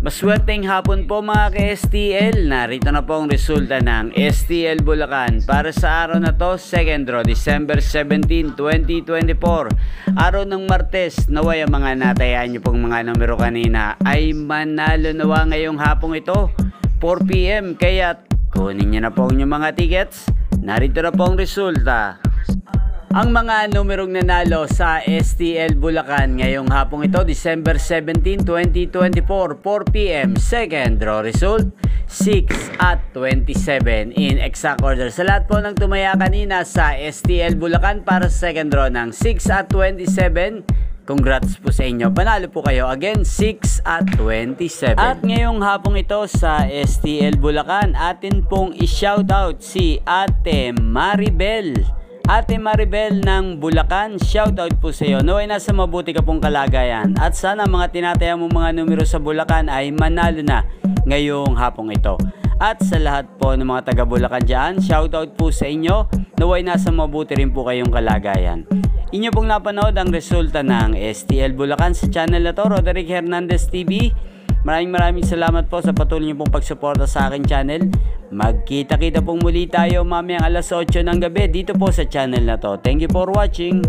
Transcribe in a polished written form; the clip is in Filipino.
Maswerteng hapon po mga ka-STL. Narito na po ang resulta ng STL Bulacan para sa araw na to, second draw, December 17, 2024. Araw ng Martes, naway ang mga natayaan nyo pong mga numero kanina ay manalo nawa ngayong hapong ito, 4 PM. Kaya kunin nyo na po ang mga tickets. Narito na po ang resulta. Ang mga numerong nanalo sa STL Bulacan ngayong hapong ito, December 17, 2024, 4 PM, second draw result, 6 at 27 in exact order. Sa lahat po ng tumaya kanina sa STL Bulacan para sa second draw ng 6 at 27, congrats po sa inyo. Panalo po kayo again, 6 at 27. At ngayong hapong ito sa STL Bulacan, atin pong i-shoutout si Ate Maribel. Ate Maribel ng Bulacan, shoutout po sa iyo. Naway nasa mabuti ka pong kalagayan. At sana mga tinataya mo mga numero sa Bulacan ay manalo na ngayong hapong ito. At sa lahat po ng mga taga Bulacan dyan, shoutout po sa inyo. Naway nasa mabuti rin po kayong kalagayan. Inyo pong napanood ang resulta ng STL Bulacan sa channel na to, Roderick Hernandez TV. Maraming salamat po sa patuloy niyo pong pagsuporta sa akin channel. Magkita-kita pong muli tayo mamayang alas 8 ng gabi dito po sa channel na to. Thank you for watching.